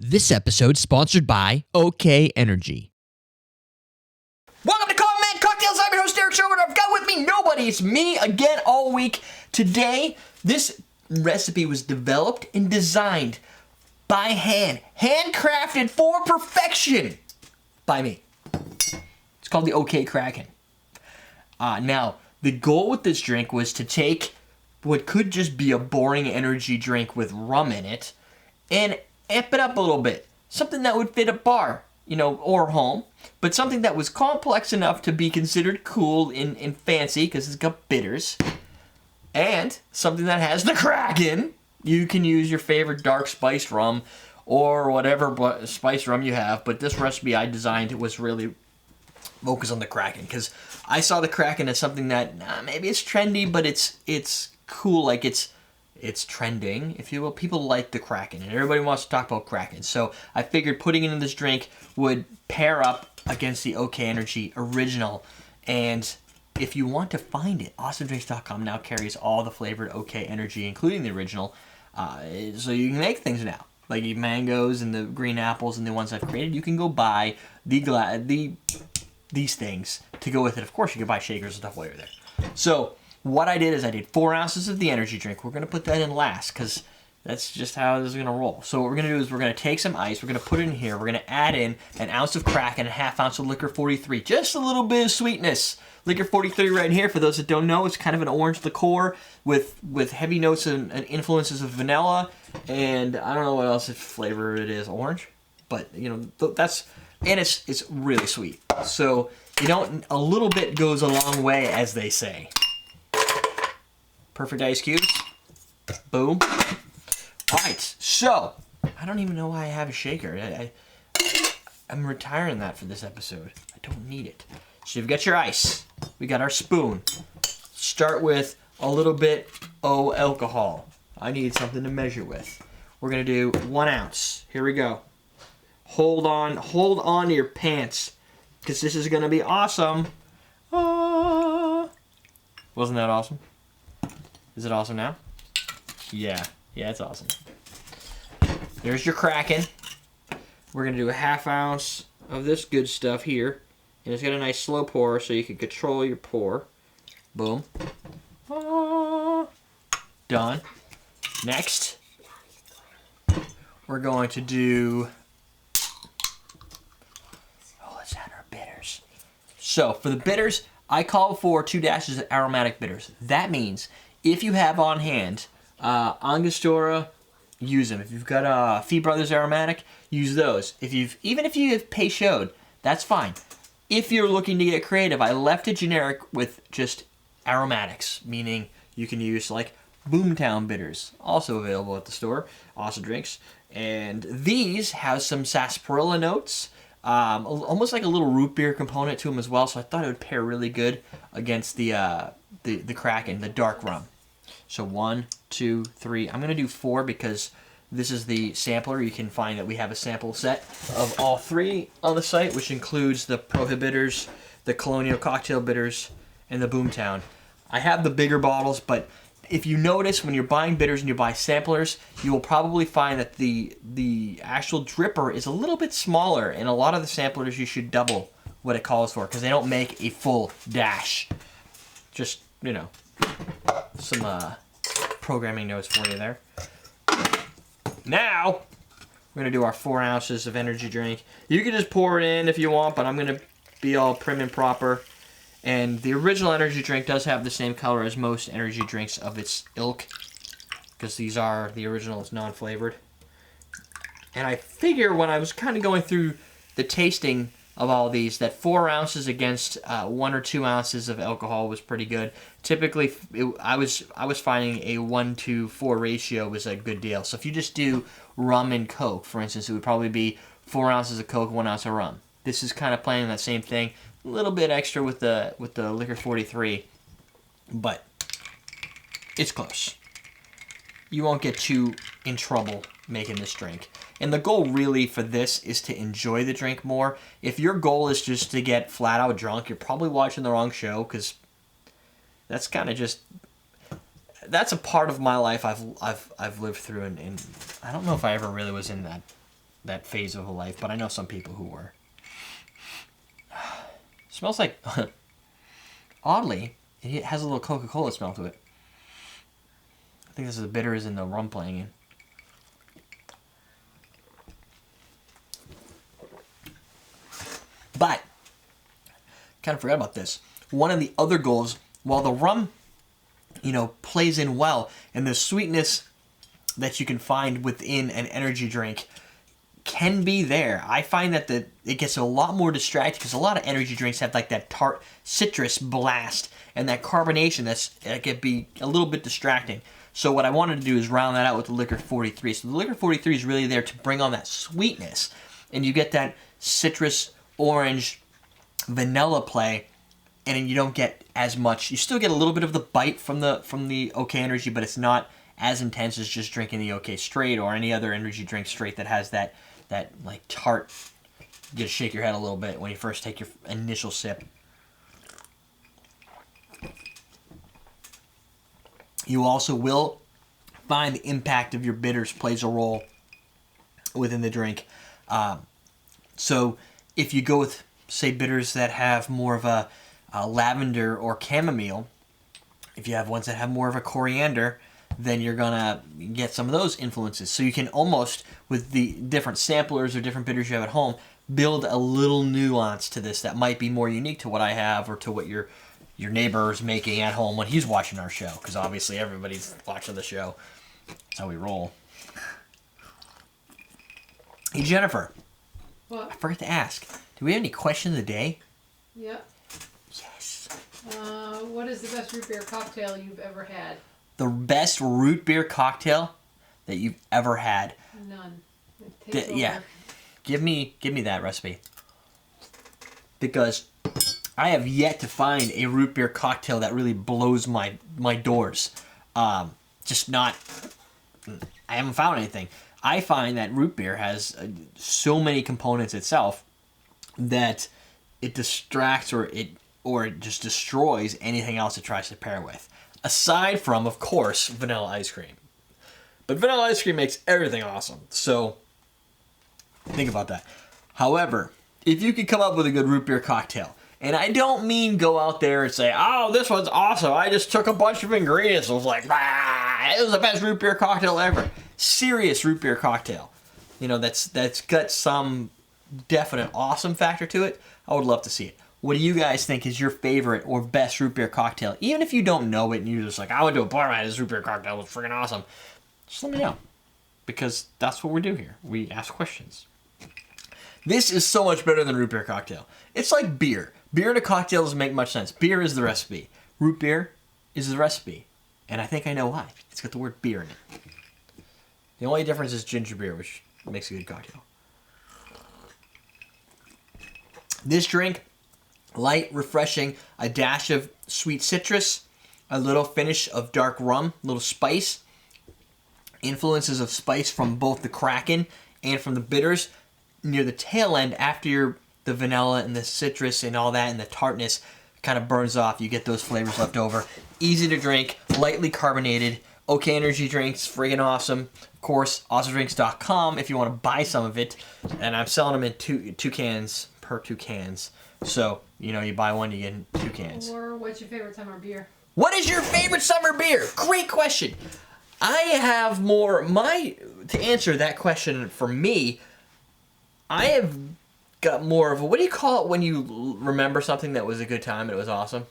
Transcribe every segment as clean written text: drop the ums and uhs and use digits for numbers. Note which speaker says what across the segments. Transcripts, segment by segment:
Speaker 1: This episode sponsored by OK Energy.
Speaker 2: Welcome to Common Man Cocktails. I'm your host, Derek Sherwood. I've got with me nobody. It's me again all week. Today, this recipe was developed and designed by hand. Handcrafted for perfection by me. It's called the OK Kraken. Now, the goal with this drink was to take what could just be a boring energy drink with rum in it and amp it up a little bit. Something that would fit a bar, or home, but something that was complex enough to be considered cool and fancy because it's got bitters, and something that has the Kraken. You can use your favorite dark spiced rum or whatever spiced rum you have, but this recipe I designed was really focused on the Kraken because I saw the Kraken as something that maybe it's trendy, but it's cool, like it's trending, if you will. People like the Kraken, and everybody wants to talk about Kraken. So I figured putting it in this drink would pair up against the OK Energy original. And if you want to find it, awesomedrinks.com now carries all the flavored OK Energy, including the original. So you can make things now, like the mangoes and the green apples and the ones I've created. You can go buy these things to go with it. Of course, you can buy shakers and stuff while you're there. So what I did is I did 4 ounces of the energy drink. We're going to put that in last because that's just how this is going to roll. So what we're going to do is we're going to take some ice. We're going to put it in here. We're going to add in an ounce of Kraken and a half ounce of Licor 43. Just a little bit of sweetness. Licor 43 right here, for those that don't know, it's kind of an orange liqueur with heavy notes and influences of vanilla. And I don't know what else flavor it is. Orange? But, that's... And it's really sweet. So, a little bit goes a long way, as they say. Perfect ice cubes. Boom. Alright, so, I don't even know why I have a shaker. I'm retiring that for this episode. I don't need it. So you've got your ice. We got our spoon. Start with a little bit of alcohol. I need something to measure with. We're going to do 1 ounce. Here we go. Hold on to your pants, because this is going to be awesome. Wasn't that awesome? Is it awesome now? Yeah, it's awesome. There's your Kraken. We're going to do a half ounce of this good stuff here. And it's got a nice slow pour so you can control your pour. Boom. Done. Next, we're going to do... let's add our bitters. So, for the bitters, I call for 2 dashes of aromatic bitters. That means... if you have on hand Angostura, use them. If you've got Fee Brothers Aromatic, use those. Even if you have Peychaud, that's fine. If you're looking to get creative, I left it generic with just aromatics, meaning you can use like Boomtown bitters, also available at the store, Awesome Drinks. And these have some sarsaparilla notes, almost like a little root beer component to them as well. So I thought it would pair really good against the Kraken, the dark rum. So 1, 2, 3. I'm going to do 4 because this is the sampler. You can find that we have a sample set of all 3 on the site, which includes the Prohibitors, the Colonial Cocktail Bitters, and the Boomtown. I have the bigger bottles, but if you notice when you're buying bitters and you buy samplers, you will probably find that the actual dripper is a little bit smaller, and a lot of the samplers you should double what it calls for because they don't make a full dash. Just, some programming notes for you there. Now, we're going to do our 4 ounces of energy drink. You can just pour it in if you want, but I'm going to be all prim and proper. And the original energy drink does have the same color as most energy drinks of its ilk, because the original is non-flavored. And I figure when I was kind of going through the tasting of all these, that 4 ounces against 1 or 2 ounces of alcohol was pretty good. Typically, I was finding a 1-to-4 ratio was a good deal. So if you just do rum and Coke, for instance, it would probably be 4 ounces of Coke, 1 ounce of rum. This is kind of playing that same thing, a little bit extra with the Licor 43, but it's close. You won't get too in trouble making this drink. And the goal really for this is to enjoy the drink more. If your goal is just to get flat out drunk, you're probably watching the wrong show, because that's kind of just... that's a part of my life I've lived through, and I don't know if I ever really was in that that phase of life, but I know some people who were. Smells like, oddly, it has a little Coca-Cola smell to it. I think this is the bitters and the rum playing in. But, kind of forgot about this. One of the other goals, while the rum, plays in well, and the sweetness that you can find within an energy drink can be there. I find that it gets a lot more distracting because a lot of energy drinks have like that tart citrus blast and that carbonation that can be a little bit distracting. So what I wanted to do is round that out with the Licor 43. So the Licor 43 is really there to bring on that sweetness, and you get that citrus, orange, vanilla play, and then you don't get as much. You still get a little bit of the bite from the OK Energy, but it's not as intense as just drinking the OK Straight or any other energy drink straight that has that like tart. You just shake your head a little bit when you first take your initial sip. You also will find the impact of your bitters plays a role within the drink. So if you go with, say, bitters that have more of a lavender or chamomile, if you have ones that have more of a coriander, then you're going to get some of those influences. So you can almost, with the different samplers or different bitters you have at home, build a little nuance to this that might be more unique to what I have or to what your neighbor is making at home when he's watching our show, because obviously everybody's watching the show. That's how we roll. Hey, Jennifer.
Speaker 3: What?
Speaker 2: I forgot to ask. Do we have any question of the day?
Speaker 3: Yep.
Speaker 2: Yes.
Speaker 3: What is the best root beer cocktail you've ever had?
Speaker 2: The best root beer cocktail that you've ever had?
Speaker 3: None. It takes over.
Speaker 2: Yeah. Give me that recipe. Because I have yet to find a root beer cocktail that really blows my doors. Just not... I haven't found anything. I find that root beer has so many components itself that it distracts or it just destroys anything else it tries to pair with. Aside from, of course, vanilla ice cream. But vanilla ice cream makes everything awesome. So, think about that. However, if you could come up with a good root beer cocktail, and I don't mean go out there and say, oh, this one's awesome. I just took a bunch of ingredients. I was like, it was the best root beer cocktail ever. Serious root beer cocktail. That's got some definite awesome factor to it. I would love to see it. What do you guys think is your favorite or best root beer cocktail? Even if you don't know it and you're just like, I went to a bar and I had this root beer cocktail. It was freaking awesome. Just let me know. Because that's what we do here. We ask questions. This is so much better than root beer cocktail. It's like beer. Beer and a cocktail doesn't make much sense. Beer is the recipe. Root beer is the recipe. And I think I know why. It's got the word beer in it. The only difference is ginger beer, which makes a good cocktail. This drink, light, refreshing, a dash of sweet citrus, a little finish of dark rum, a little spice, influences of spice from both the Kraken and from the bitters. Near the tail end, after the vanilla and the citrus and all that and the tartness kind of burns off, you get those flavors left over. Easy to drink, lightly carbonated. OK Energy drinks, friggin' awesome. Of course, awesomenedrinks.com if you want to buy some of it. And I'm selling them in two cans per 2 cans. So, you buy one, you get 2 cans.
Speaker 3: Or what's your favorite summer beer?
Speaker 2: What is your favorite summer beer? Great question. I have more, to answer that question for me, I have got more of a, what do you call it when you remember something that was a good time and it was awesome?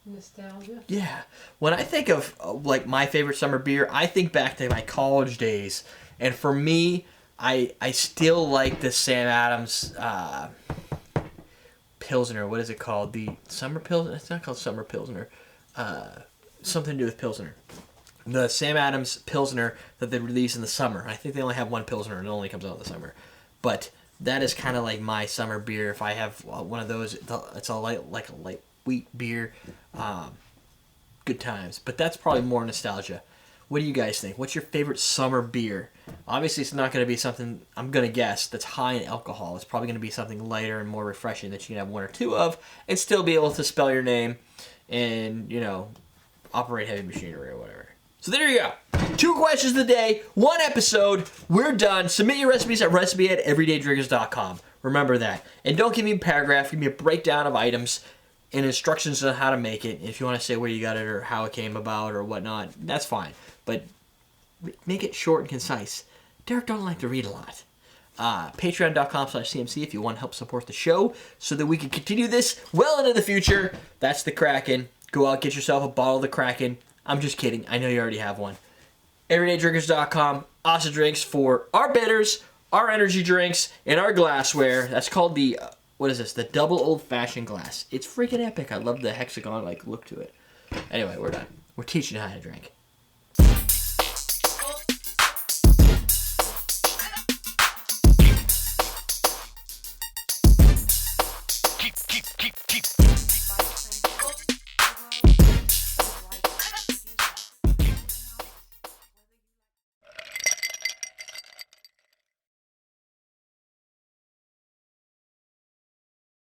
Speaker 3: Nostalgia?
Speaker 2: Yeah. When I think of, like, my favorite summer beer, I think back to my college days. And for me, I still like the Sam Adams Pilsner. What is it called? The Summer Pilsner? It's not called Summer Pilsner. Something to do with Pilsner. The Sam Adams Pilsner that they release in the summer. I think they only have one Pilsner and it only comes out in the summer. But that is kind of like my summer beer. If I have one of those, it's a light wheat beer. Good times. But that's probably more nostalgia. What do you guys think? What's your favorite summer beer? Obviously, it's not going to be something, I'm going to guess, that's high in alcohol. It's probably going to be something lighter and more refreshing that you can have 1 or 2 of and still be able to spell your name and, operate heavy machinery or whatever. So there you go. 2 questions a day, 1 episode. We're done. Submit your recipes at recipe@everydaydrinkers.com. Remember that. And don't give me a paragraph. Give me a breakdown of items and instructions on how to make it. If you want to say where you got it or how it came about or whatnot, that's fine. But make it short and concise. Derek don't like to read a lot. Patreon.com/CMC if you want to help support the show so that we can continue this well into the future. That's the Kraken. Go out, get yourself a bottle of the Kraken. I'm just kidding. I know you already have one. EverydayDrinkers.com. Awesome drinks for our bitters, our energy drinks, and our glassware. That's called the, what is this? The double old-fashioned glass. It's freaking epic. I love the hexagon-like look to it. Anyway, we're done. We're teaching you how to drink.